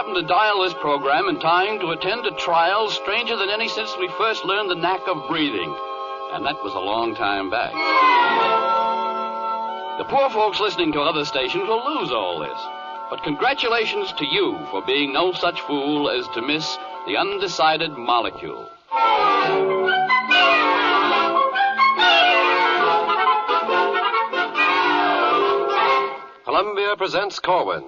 happened to dial this program in time to attend a trial stranger than any since we first learned the knack of breathing. And that was a long time back. The poor folks listening to other stations will lose all this. But congratulations to you for being no such fool as to miss the Undecided Molecule. Columbia presents Corwin.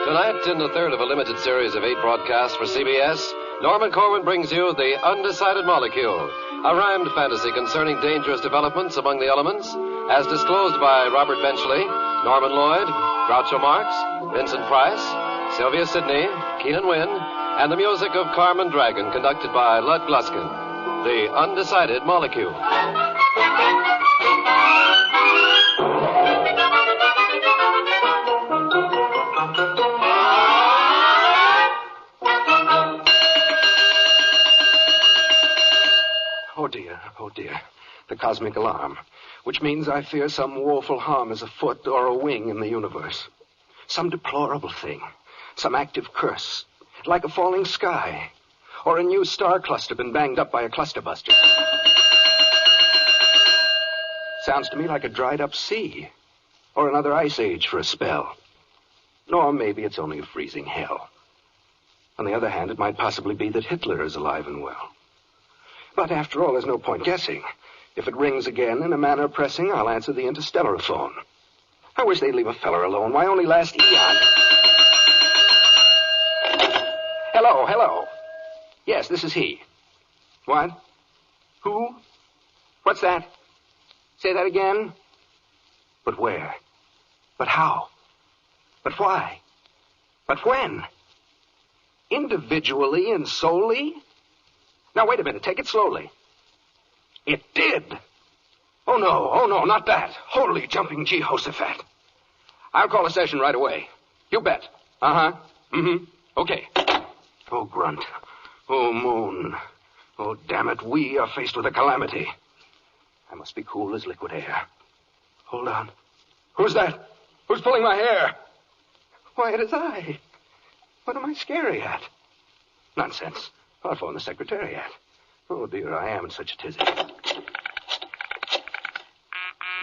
Tonight, in the third of a limited series of 8 broadcasts for CBS, Norman Corwin brings you The Undecided Molecule, a rhymed fantasy concerning dangerous developments among the elements, as disclosed by Robert Benchley, Norman Lloyd, Groucho Marx, Vincent Price, Sylvia Sidney, Keenan Wynn, and the music of Carmen Dragon, conducted by Lud Gluskin. The Undecided Molecule. Oh dear. The cosmic alarm, which means I fear some woeful harm is afoot or a wing in the universe. Some deplorable thing, some active curse, like a falling sky, or a new star cluster been banged up by a cluster buster. Sounds to me like a dried up sea, or another ice age for a spell. Or maybe it's only a freezing hell. On the other hand, it might possibly be that Hitler is alive and well. But after all, there's no point guessing. If it rings again in a manner pressing, I'll answer the interstellar phone. I wish they'd leave a feller alone. Why only last eon? Hello. Yes, this is he. What? Who? What's that? Say that again? But where? But how? But why? But when? Individually and solely? Now, wait a minute. Take it slowly. It did. Oh, no, not that. Holy jumping Jehoshaphat. I'll call a session right away. You bet. Uh-huh. Mm-hmm. Okay. Oh, Grunt. Oh, Moon. Oh, damn it. We are faced with a calamity. I must be cool as liquid air. Hold on. Who's that? Who's pulling my hair? Why, it is I. What am I scary at? Nonsense. I'll phone the Secretariat. Oh, dear, I am in such a tizzy.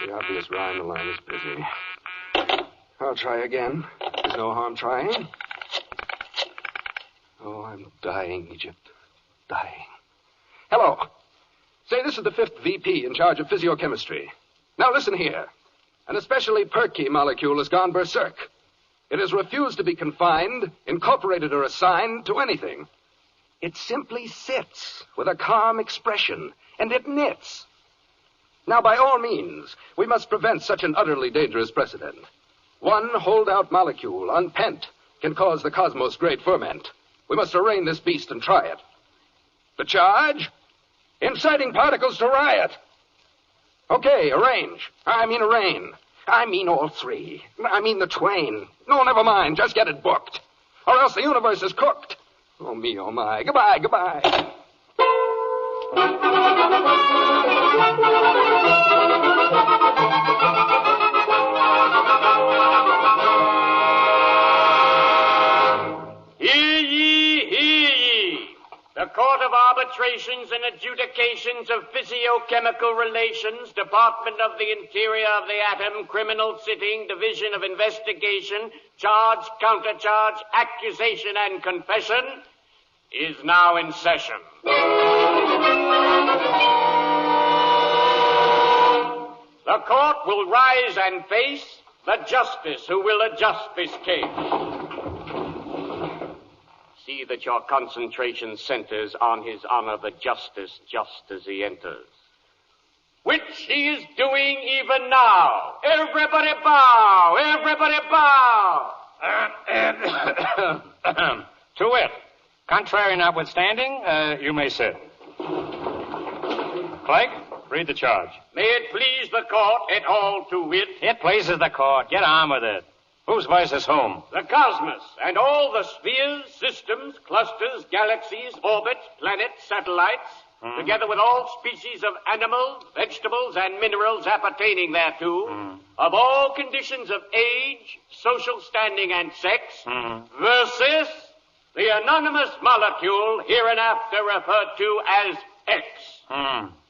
The obvious rhyme, the line is busy. I'll try again. There's no harm trying. Oh, I'm dying, Egypt. Dying. Hello. Say, this is the 5th VP in charge of physiochemistry. Now, listen here. An especially perky molecule has gone berserk. It has refused to be confined, incorporated, or assigned to anything. It simply sits with a calm expression, and it knits. Now, by all means, we must prevent such an utterly dangerous precedent. One holdout molecule, unpent, can cause the cosmos' great ferment. We must arraign this beast and try it. The charge? Inciting particles to riot. Okay, arrange. I mean arraign. I mean all three. I mean the twain. No, never mind. Just get it booked. Or else the universe is cooked. Oh, me, oh, my. Goodbye. Hear ye. The Court of Arbitrations and Adjudications of Physiochemical Relations, Department of the Interior of the Atom, Criminal Sitting, Division of Investigation, Charge, Countercharge, Accusation, and Confession is now in session. The court will rise and face the justice who will adjust this case. See that your concentration centers on His Honor the Justice just as he enters. Which he is doing even now. Everybody bow! Everybody bow! To wit, contrary notwithstanding, you may sit. Clegg, read the charge. May it please the court, et al. To wit. It pleases the court. Get on with it. Whose versus whom? The cosmos and all the spheres, systems, clusters, galaxies, orbits, planets, satellites, together with all species of animals, vegetables, and minerals appertaining thereto, of all conditions of age, social standing, and sex, versus the anonymous molecule hereinafter referred to as X.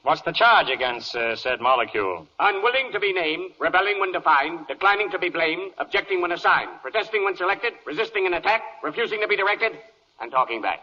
What's the charge against said molecule? Unwilling to be named, rebelling when defined, declining to be blamed, objecting when assigned, protesting when selected, resisting an attack, refusing to be directed, and talking back.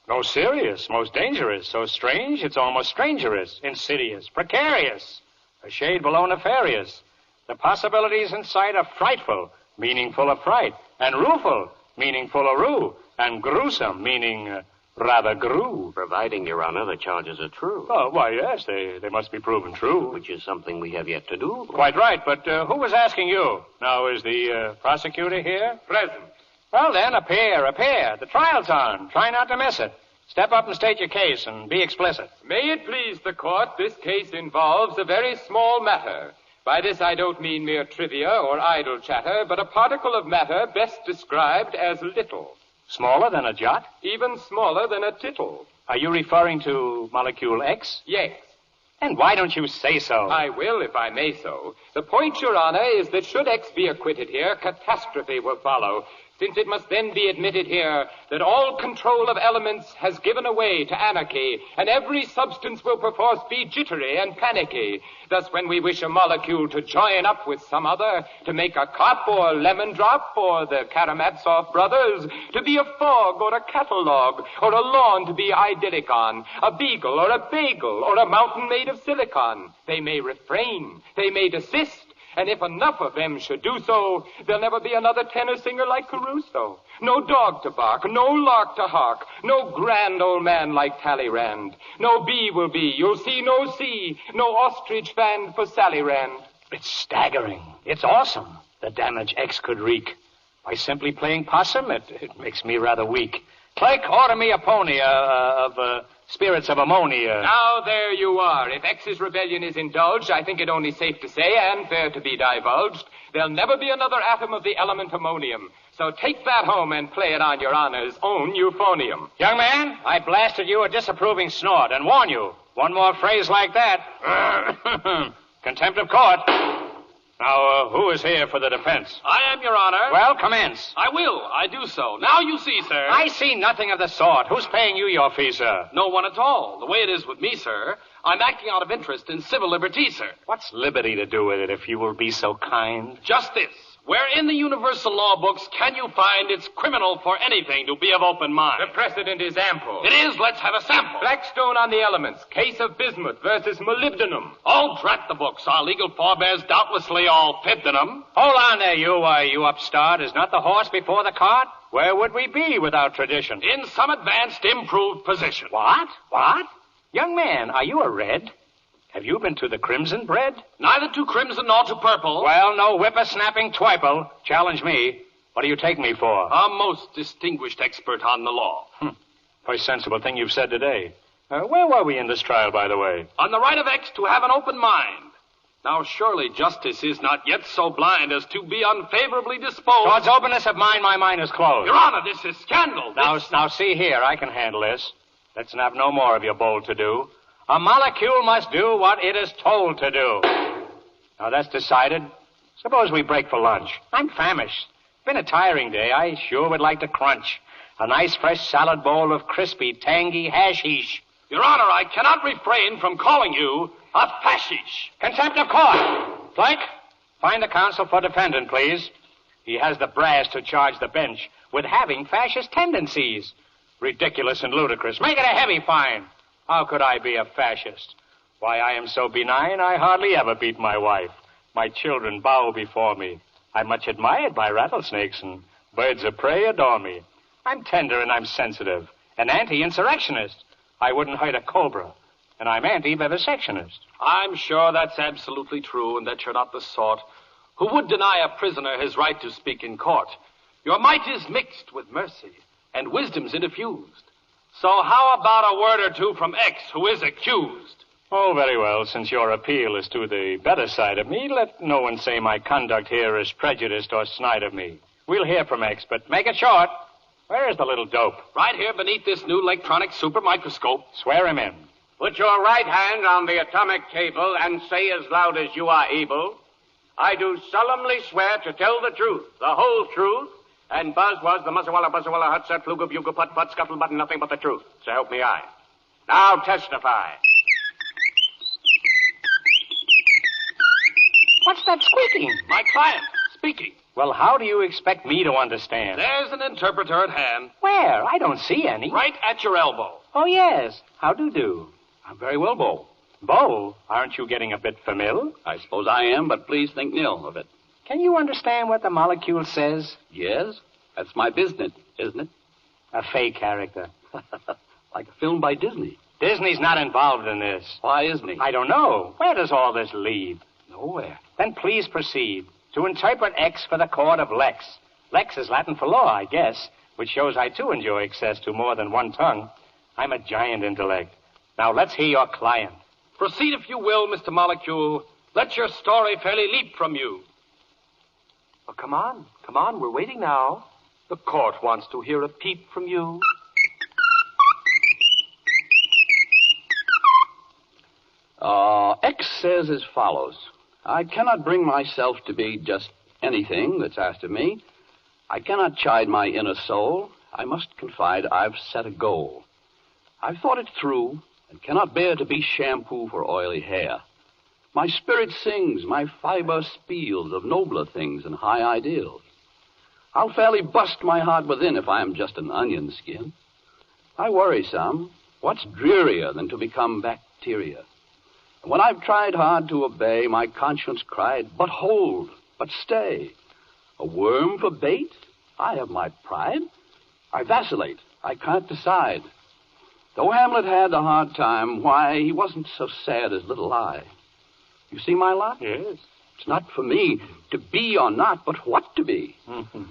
Most serious, most dangerous, so strange it's almost strangerous, insidious, precarious, a shade below nefarious. The possibilities in sight are frightful, meaning full of fright, and rueful, meaning full of rue, and gruesome, meaning rather grew. Providing, Your Honor, the charges are true. Oh, why, yes, they must be proven true. Which is something we have yet to do. Quite right, but who was asking you? Now, is the prosecutor here? Present. Well, then, appear. The trial's on. Try not to miss it. Step up and state your case and be explicit. May it please the court, this case involves a very small matter. By this I don't mean mere trivia or idle chatter, but a particle of matter best described as little. Smaller than a jot? Even smaller than a tittle. Are you referring to molecule X? Yes. And why don't you say so? I will, if I may so. The point, Your Honor, is that should X be acquitted here, catastrophe will follow, since it must then be admitted here that all control of elements has given away to anarchy, and every substance will perforce be jittery and panicky. Thus, when we wish a molecule to join up with some other, to make a cup or lemon drop or the Karamazov brothers, to be a fog or a catalogue, or a lawn to be idyllic on, a beagle or a bagel, or a mountain made of silicon, they may refrain, they may desist. And if enough of them should do so, there'll never be another tenor singer like Caruso. No dog to bark, no lark to hark, no grand old man like Talleyrand. No bee will be, you'll see no sea, no ostrich fanned for Sally Rand. It's staggering. It's awesome, the damage X could wreak. By simply playing possum, it makes me rather weak. Clerk, order me a pony of spirits of ammonia. Now, there you are. If X's rebellion is indulged, I think it only safe to say, and fair to be divulged, there'll never be another atom of the element ammonium. So take that home and play it on Your Honor's own euphonium. Young man, I blasted you a disapproving snort and warn you, one more phrase like that. Contempt of court. Now, who is here for the defense? I am, Your Honor. Well, commence. I will. I do so. Now you see, sir. I see nothing of the sort. Who's paying you your fee, sir? No one at all. The way it is with me, sir, I'm acting out of interest in civil liberty, sir. What's liberty to do with it, if you will be so kind? Just this. Where in the universal law books can you find it's criminal for anything to be of open mind? The precedent is ample. It is. Let's have a sample. Blackstone on the elements. Case of bismuth versus molybdenum. Oh, drat the books. Our legal forebears doubtlessly all fibbed in them. Hold on there, you upstart. Is not the horse before the cart? Where would we be without tradition? In some advanced, improved position. What? Young man, are you a red? Have you been to the crimson bread? Neither to crimson nor to purple. Well, no whipper-snapping twiple. Challenge me. What do you take me for? A most distinguished expert on the law. Very sensible thing you've said today. Where were we in this trial, by the way? On the right of X to have an open mind. Now, surely justice is not yet so blind as to be unfavorably disposed. Towards openness of mind, my mind is closed. Your Honor, this is scandal. Now, see here. I can handle this. Let's have no more of your bold to-do. A molecule must do what it is told to do. Now, that's decided. Suppose we break for lunch. I'm famished. It's been a tiring day. I sure would like to crunch. A nice fresh salad bowl of crispy, tangy hashish. Your Honor, I cannot refrain from calling you a fascish. Contempt of court. Clerk, find the counsel for defendant, please. He has the brass to charge the bench with having fascist tendencies. Ridiculous and ludicrous. Make it a heavy fine. How could I be a fascist? Why, I am so benign, I hardly ever beat my wife. My children bow before me. I'm much admired by rattlesnakes, and birds of prey adore me. I'm tender and I'm sensitive. An anti-insurrectionist. I wouldn't hurt a cobra. And I'm anti-vivisectionist. I'm sure that's absolutely true, and that you're not the sort who would deny a prisoner his right to speak in court. Your might is mixed with mercy, and wisdom's infused. So how about a word or two from X, who is accused? Oh, very well. Since your appeal is to the better side of me, let no one say my conduct here is prejudiced or snide of me. We'll hear from X, but make it short. Where is the little dope? Right here beneath this new electronic super microscope. Swear him in. Put your right hand on the atomic table and say as loud as you are able, I do solemnly swear to tell the truth, the whole truth, and Buzz was the Muzzawalla, Buzzawalla, Hutsat, Fluga, Buga, Putt, Putt, Scuttlebutt, and nothing but the truth. So help me I. Now testify. What's that squeaking? My client, speaking. Well, how do you expect me to understand? There's an interpreter at hand. Where? I don't see any. Right at your elbow. Oh, yes. How do? I'm very well, Bo. Bo, aren't you getting a bit familiar? I suppose I am, but please think nil of it. Can you understand what the molecule says? Yes, that's my business, isn't it? A fake character. Like a film by Disney. Disney's not involved in this. Why isn't he? I don't know. Where does all this lead? Nowhere. Then please proceed to interpret X for the court of Lex. Lex is Latin for law, I guess, which shows I, too, enjoy access to more than one tongue. I'm a giant intellect. Now, let's hear your client. Proceed if you will, Mr. Molecule. Let your story fairly leap from you. Oh, come on. We're waiting now. The court wants to hear a peep from you. X says as follows. I cannot bring myself to be just anything that's asked of me. I cannot chide my inner soul. I must confide I've set a goal. I've thought it through and cannot bear to be shampoo for oily hair. My spirit sings, my fiber spiels of nobler things and high ideals. I'll fairly bust my heart within if I am just an onion skin. I worry some. What's drearier than to become bacteria? And when I've tried hard to obey, my conscience cried, but hold, but stay. A worm for bait? I have my pride. I vacillate. I can't decide. Though Hamlet had a hard time, why, he wasn't so sad as little I. You see my lot? Yes. It's not for me to be or not, but what to be. Mm-hmm.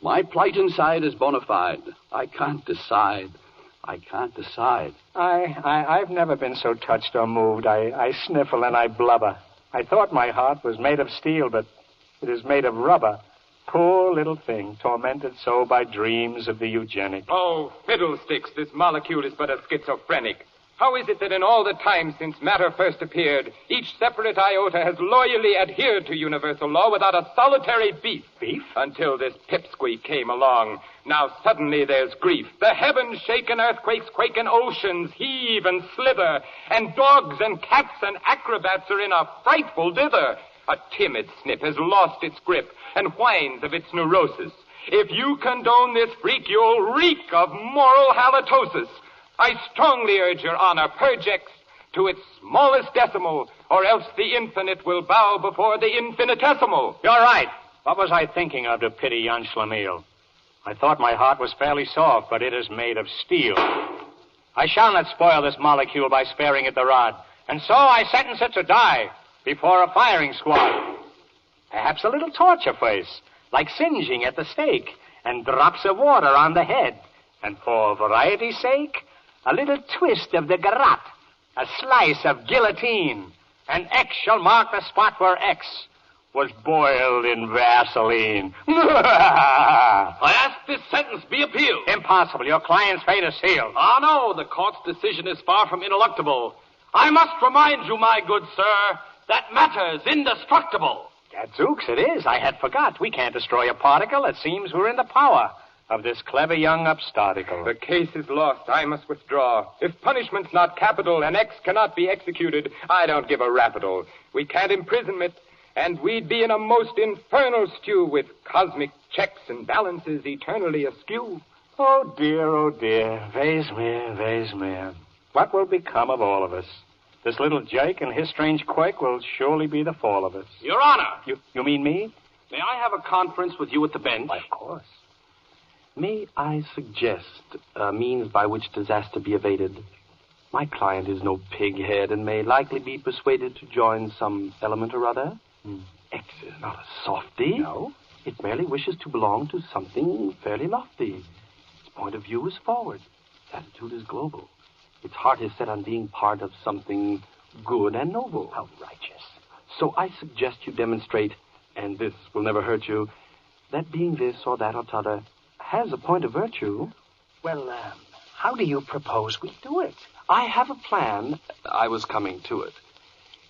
My plight inside is bona fide. I can't decide. I've never been so touched or moved. I sniffle and I blubber. I thought my heart was made of steel, but it is made of rubber. Poor little thing, tormented so by dreams of the eugenic. Oh, fiddlesticks, this molecule is but a schizophrenic. How is it that in all the time since matter first appeared, each separate iota has loyally adhered to universal law without a solitary beef? Beef? Until this pipsqueak came along. Now suddenly there's grief. The heavens shake and earthquakes quake and oceans heave and slither. And dogs and cats and acrobats are in a frightful dither. A timid snip has lost its grip and whines of its neurosis. If you condone this freak, you'll reek of moral halitosis. I strongly urge your honor, purge X to its smallest decimal, or else the infinite will bow before the infinitesimal. You're right. What was I thinking of to pity Jan Schlemiel? I thought my heart was fairly soft, but it is made of steel. I shall not spoil this molecule by sparing it the rod, and so I sentence it to die before a firing squad. Perhaps a little torture first, like singeing at the stake, and drops of water on the head. And for variety's sake, a little twist of the garrote, a slice of guillotine, and X shall mark the spot where X was boiled in Vaseline. I ask this sentence be appealed. Impossible. Your client's fate is sealed. Ah, no, the court's decision is far from ineluctable. I must remind you, my good sir, that matter's indestructible. Gadzooks, it is. I had forgot. We can't destroy a particle. It seems we're in the power of this clever young upstarticle. The case is lost. I must withdraw. If punishment's not capital and X cannot be executed, I don't give a rap at all. We can't imprison it, and we'd be in a most infernal stew with cosmic checks and balances eternally askew. Oh, dear. Vaismere. What will become of all of us? This little Jake and his strange quirk will surely be the fall of us. Your Honor. You mean me? May I have a conference with you at the bench? Why, of course. May I suggest a means by which disaster be evaded? My client is no pighead and may likely be persuaded to join some element or other. X is not a softy. No. It merely wishes to belong to something fairly lofty. Its point of view is forward. Its attitude is global. Its heart is set on being part of something good and noble. How righteous. So I suggest you demonstrate, and this will never hurt you, that being this or that or t'other has a point of virtue. Well, How do you propose we do it? I have a plan. I was coming to it.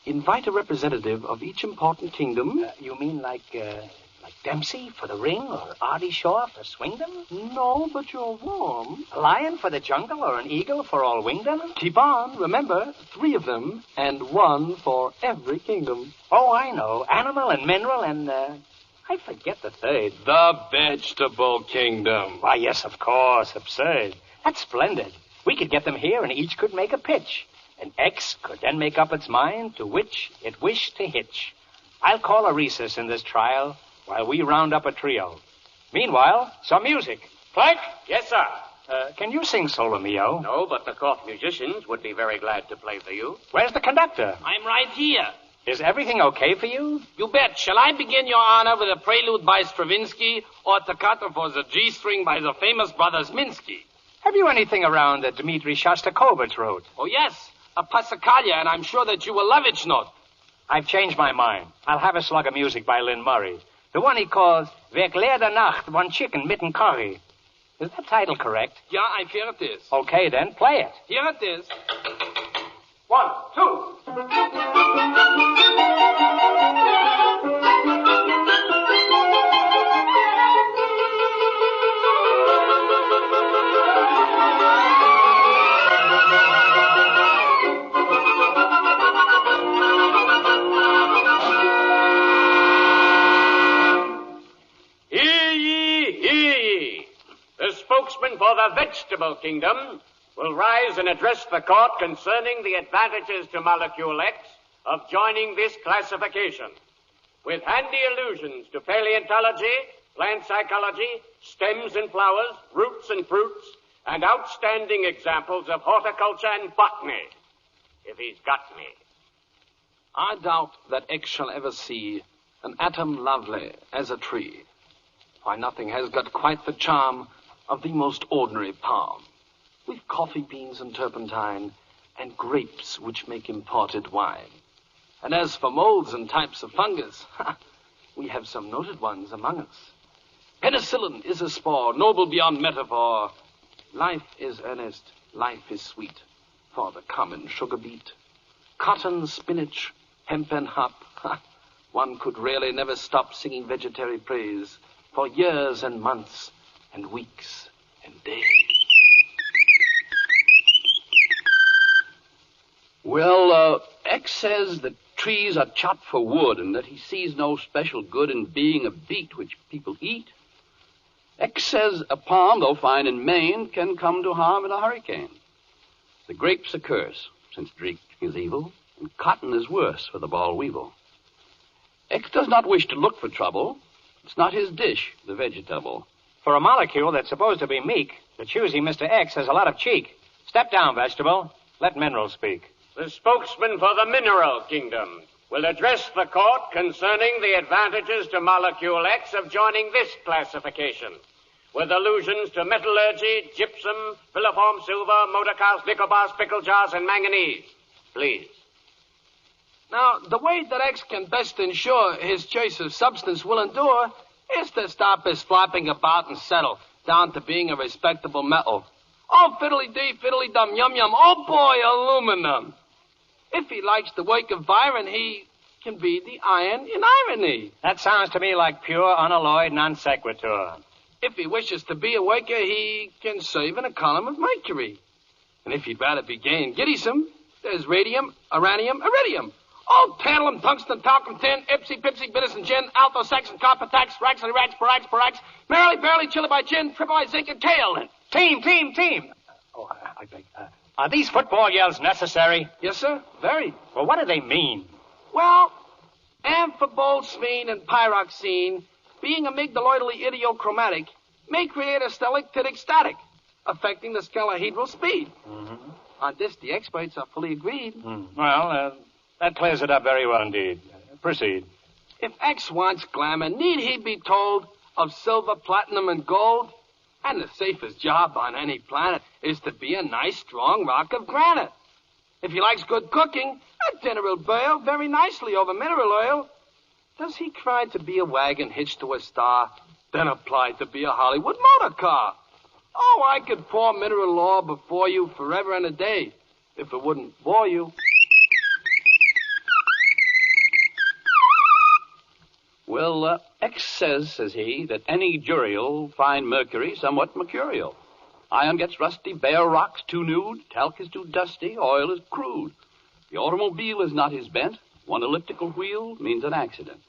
Invite a representative of each important kingdom. You mean like Dempsey for the ring or Artie Shaw for swingdom? No, but you're warm. A lion for the jungle or an eagle for all wingdom? Keep on. Remember, 3 of them and 1 for every kingdom. Oh, I know. Animal and mineral and, I forget the third. The vegetable kingdom. Why, yes, of course. Absurd. That's splendid. We could get them here and each could make a pitch. And X could then make up its mind to which it wished to hitch. I'll call a recess in this trial while we round up a trio. Meanwhile, some music. Clark? Yes, sir. Can you sing Solo Mio? No, but the court musicians would be very glad to play for you. Where's the conductor? I'm right here. Is everything okay for you? You bet. Shall I begin, Your Honor, with a prelude by Stravinsky or toccata for the G-string by the famous brothers Minsky? Have you anything around that Dmitri Shostakovich wrote? Oh, yes. A Passacaglia, and I'm sure that you will love it, Not. I've changed my mind. I'll have a slug of music by Lynn Murray. The one he calls Wer klärt der Nacht, one chicken mitten curry. Is that title correct? Yeah, I fear it is. Okay, then, play it. Here it is. 1, 2. Spokesman for the vegetable kingdom will rise and address the court concerning the advantages to Molecule X of joining this classification, with handy allusions to paleontology, plant psychology, stems and flowers, roots and fruits, and outstanding examples of horticulture and botany, if he's got me. I doubt that X shall ever see an atom lovely as a tree. Why, nothing has got quite the charm of the most ordinary palm, with coffee beans and turpentine, and grapes which make imported wine. And as for molds and types of fungus, we have some noted ones among us. Penicillin is a spore, noble beyond metaphor. Life is earnest, life is sweet, for the common sugar beet. Cotton, spinach, hemp and hop, one could really never stop singing vegetarian praise for years and months and weeks and days. Well, X says that trees are chopped for wood and that he sees no special good in being a beet which people eat. X says a palm, though fine in Maine, can come to harm in a hurricane. The grape's a curse, since drinking is evil, and cotton is worse for the ball weevil. X does not wish to look for trouble. It's not his dish, the vegetable. For a molecule that's supposed to be meek, the choosy Mr. X has a lot of cheek. Step down, vegetable. Let mineral speak. The spokesman for the mineral kingdom will address the court concerning the advantages to Molecule X of joining this classification, with allusions to metallurgy, gypsum, filiform silver, motor cars, nickel bars, pickle jars, and manganese. Please. Now, the way that X can best ensure his choice of substance will endure is to stop his flopping about and settle down to being a respectable metal. Oh, fiddly-dee, fiddly-dum, yum-yum, oh boy, aluminum. If he likes the work of Byron, he can be the iron in irony. That sounds to me like pure, unalloyed non sequitur. If he wishes to be a worker, he can serve in a column of mercury. And if he'd rather be gay and giddysome, there's radium, uranium, iridium. Oh, tantalum, tungsten, talcum, tin, ipsy, pipsy, bitterson, gin, alto, saxon, copper, tax, raxily, rax, borax, borax, merrily, barely, chili by gin, triple I zinc, and kaolin. Team. Oh, I beg. Are these football yells necessary? Yes, sir. Very. Well, what do they mean? Well, amphibolsphine and pyroxene, being amygdaloidally idiochromatic, may create a stalactitic static, affecting the scalahedral speed. Mm-hmm. On this, the experts are fully agreed. Well, that clears it up very well indeed. Proceed. If X wants glamour, need he be told of silver, platinum, and gold? And the safest job on any planet is to be a nice, strong rock of granite. If he likes good cooking, a dinner will boil very nicely over mineral oil. Does he cry to be a wagon hitched to a star, then apply to be a Hollywood motor car? Oh, I could pour mineral law before you forever and a day, if it wouldn't bore you. Well, X says he, that any jury'll find mercury somewhat mercurial. Iron gets rusty, bare rocks too nude, talc is too dusty, oil is crude. The automobile is not his bent. One elliptical wheel means an accident.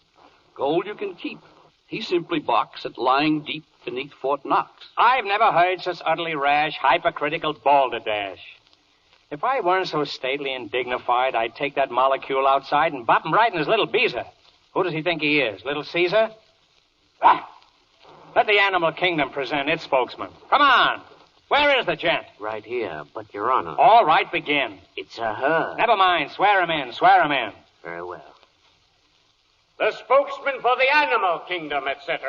Gold you can keep. He simply balks at lying deep beneath Fort Knox. I've never heard such utterly rash, hypercritical balderdash. If I weren't so stately and dignified, I'd take that molecule outside and bop him right in his little beezer. Who does he think he is, Little Caesar? Ah! Let the animal kingdom present its spokesman. Come on. Where is the gent? Right here, but, Your Honor. All right, begin. It's a her. Never mind. Swear him in. Swear him in. Very well. The spokesman for the animal kingdom, etc.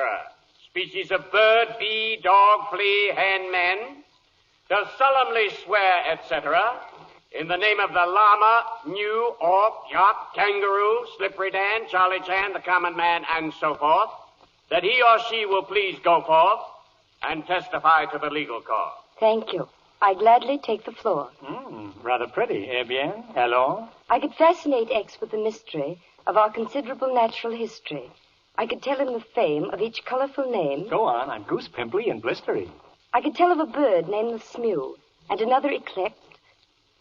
Species of bird, bee, dog, flea, hen, man. Does solemnly swear, etc. In the name of the llama, gnu, orc, yak, kangaroo, slippery Dan, Charlie Chan, the common man, and so forth, that he or she will please go forth and testify to the legal cause. Thank you. I gladly take the floor. Rather pretty. Eh bien? Hello? I could fascinate X with the mystery of our considerable natural history. I could tell him the fame of each colorful name. Go on. I'm goose pimply and blistery. I could tell of a bird named the smew, and another eclect,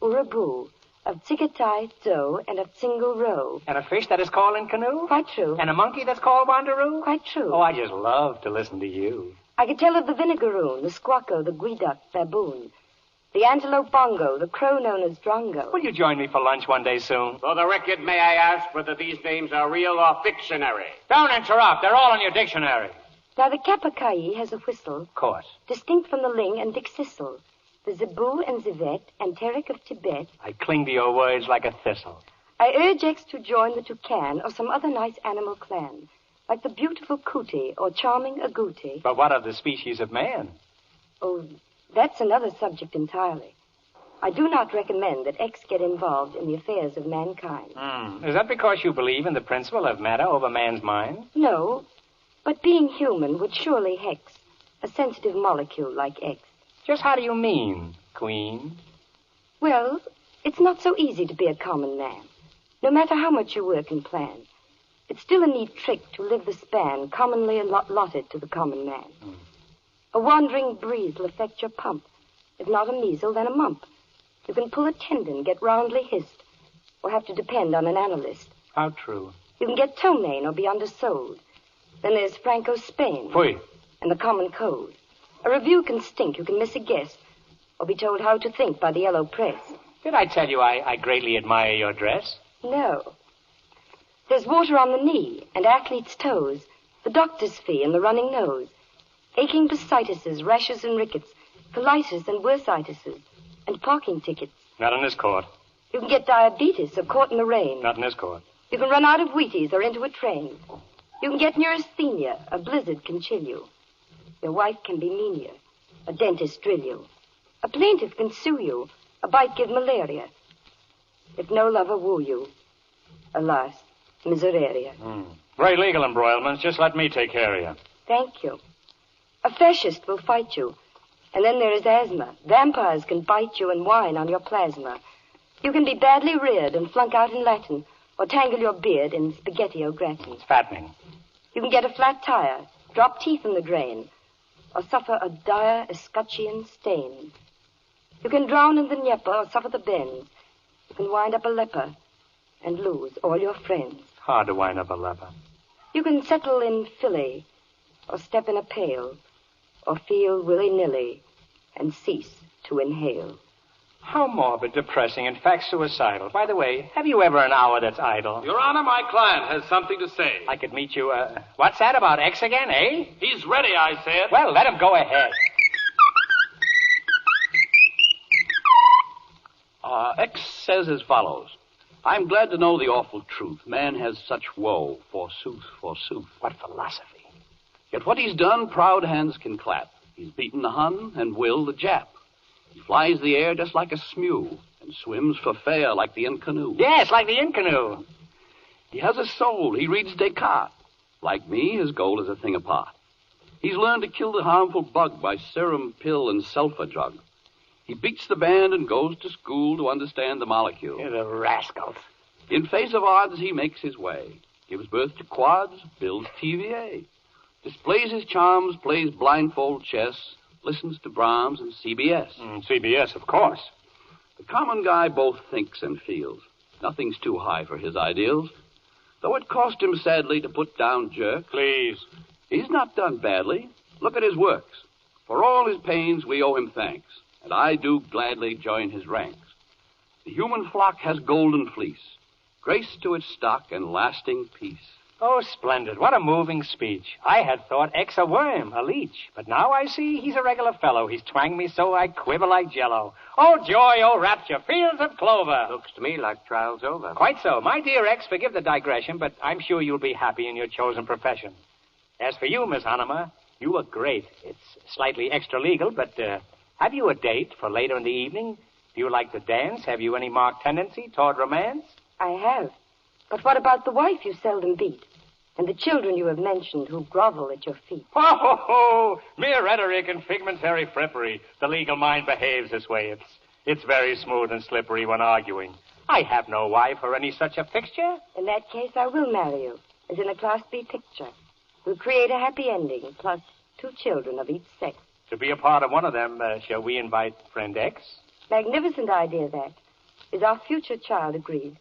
uraboo, of Tsigatai, Tzo, and of Tsingle Row. And a fish that is called in canoe? Quite true. And a monkey that's called Wanderoo? Quite true. Oh, I just love to listen to you. I could tell of the vinegaroon, the squacko, the guiduck, baboon, the antelope bongo, the crow known as drongo. Will you join me for lunch one day soon? For the record, may I ask whether these names are real or fictionary? Don't interrupt. They're all in your dictionary. Now, the capercaillie has a whistle. Of course. Distinct from the ling and dixistle. The zebu and zivet, Anteric of Tibet. I cling to your words like a thistle. I urge X to join the toucan or some other nice animal clan, like the beautiful cootie or charming agouti. But what of the species of man? Oh, that's another subject entirely. I do not recommend that X get involved in the affairs of mankind. Is that because you believe in the principle of matter over man's mind? No, but being human would surely hex a sensitive molecule like X. Just how do you mean, Queen? Well, it's not so easy to be a common man, no matter how much you work and plan. It's still a neat trick to live the span commonly allotted to the common man. A wandering breeze will affect your pump. If not a measle, then a mump. You can pull a tendon, get roundly hissed, or have to depend on an analyst. How true. You can get ptomaine or be undersold. Then there's Franco's Spain. Fui. And the common cold. A review can stink. You can miss a guess, or be told how to think by the yellow press. Did I tell you I greatly admire your dress? No. There's water on the knee and athlete's toes, the doctor's fee and the running nose, aching bursitis, rashes and rickets, colitis and bursitis, and parking tickets. Not in this court. You can get diabetes or caught in the rain. Not in this court. You can run out of Wheaties or into a train. You can get neurasthenia. A blizzard can chill you. Your wife can be meania. A dentist drill you. A plaintiff can sue you. A bite give malaria. If no lover woo you, alas, miseraria. Very legal embroilments. Just let me take care of you. Thank you. A fascist will fight you. And then there is asthma. Vampires can bite you and whine on your plasma. You can be badly reared and flunk out in Latin, or tangle your beard in spaghetti au gratin. It's fattening. You can get a flat tire, drop teeth in the drain, or suffer a dire escutcheon stain. You can drown in the Dnieper or suffer the bends. You can wind up a leper and lose all your friends. Hard to wind up a leper. You can settle in Philly, or step in a pail, or feel willy-nilly and cease to inhale. How morbid, depressing, in fact suicidal. By the way, have you ever an hour that's idle? Your Honor, my client has something to say. I could meet you, what's that about X again, eh? He's ready, I said. Well, let him go ahead. X says as follows. I'm glad to know the awful truth. Man has such woe, forsooth, forsooth. What philosophy. Yet what he's done, proud hands can clap. He's beaten the Hun and Will the Jap. He flies the air just like a smew and swims for fare like the Incanoo. Yes, like the Incanoo. He has a soul. He reads Descartes. Like me, his goal is a thing apart. He's learned to kill the harmful bug by serum, pill, and sulfur drug. He beats the band and goes to school to understand the molecule. You're the rascals. In face of odds, he makes his way. Gives birth to quads, builds TVA. Displays his charms, plays blindfold chess, listens to Brahms and CBS. CBS, of course. The common guy both thinks and feels. Nothing's too high for his ideals. Though it cost him sadly to put down jerks. Please. He's not done badly. Look at his works. For all his pains, we owe him thanks, and I do gladly join his ranks. The human flock has golden fleece, grace to its stock and lasting peace. Oh, splendid. What a moving speech. I had thought X a worm, a leech. But now I see he's a regular fellow. He's twanged me so I quiver like jello. Oh, joy, oh, rapture, fields of clover. Looks to me like trial's over. Quite so. My dear X, forgive the digression, but I'm sure you'll be happy in your chosen profession. As for you, Miss Hannemer, you look great. It's slightly extra-legal, but have you a date for later in the evening? Do you like to dance? Have you any marked tendency toward romance? I have. But what about the wife you seldom beat? And the children you have mentioned who grovel at your feet? Ho, ho, ho! Mere rhetoric and fragmentary frippery. The legal mind behaves this way. It's very smooth and slippery when arguing. I have no wife or any such a fixture. In that case, I will marry you, as in a Class B picture. We'll create a happy ending, plus 2 children of each sex. To be a part of one of them, shall we invite friend X? Magnificent idea, that. Is our future child agreed?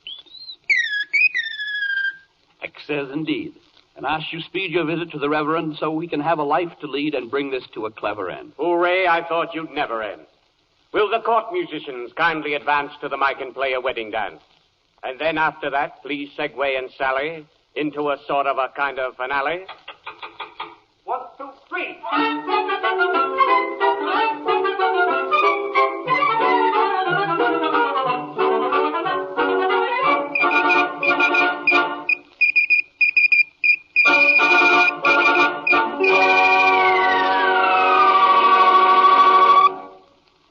X says indeed, and asks you speed your visit to the Reverend so we can have a life to lead and bring this to a clever end. Hooray, I thought you'd never end. Will the court musicians kindly advance to the mic and play a wedding dance? And then after that, please segue and sally into a sort of a kind of finale. 1, 2, 3.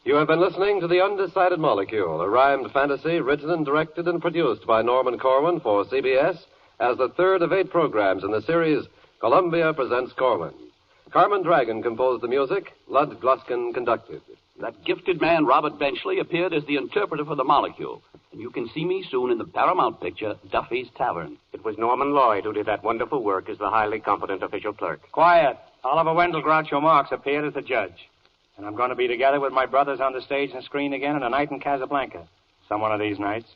You have been listening to The Undecided Molecule, a rhymed fantasy written and directed and produced by Norman Corwin for CBS as the third of 8 programs in the series Columbia Presents Corwin. Carmen Dragon composed the music. Lud Gluskin conducted. That gifted man, Robert Benchley, appeared as the interpreter for the molecule. And you can see me soon in the Paramount picture, Duffy's Tavern. It was Norman Lloyd who did that wonderful work as the highly competent official clerk. Quiet. Oliver Wendell Groucho Marx appeared as the judge. And I'm going to be together with my brothers on the stage and screen again in A Night in Casablanca. Some one of these nights.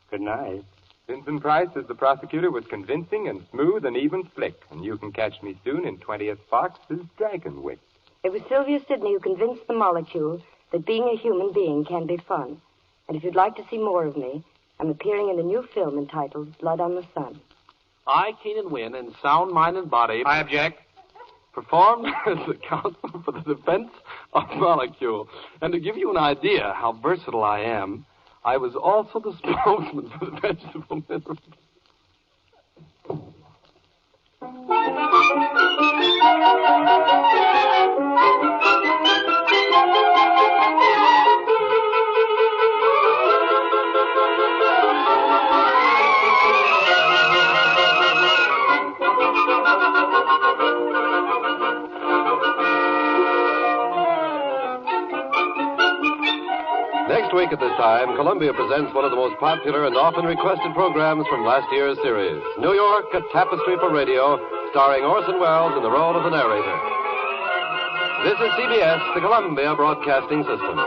Good night. Vincent Price as the prosecutor was convincing and smooth and even slick. And you can catch me soon in 20th Fox's Dragon Wick. It was Sylvia Sidney who convinced the molecule that being a human being can be fun. And if you'd like to see more of me, I'm appearing in a new film entitled Blood on the Sun. I, Keenan Wynn, in sound mind and body... I object. Performed as the counsel for the defense of Molecule. And to give you an idea how versatile I am, I was also the spokesman for the vegetable minerals. Next week at this time, Columbia presents one of the most popular and often requested programs from last year's series, New York, a Tapestry for Radio, starring Orson Welles in the role of the narrator. This is CBS, the Columbia Broadcasting System.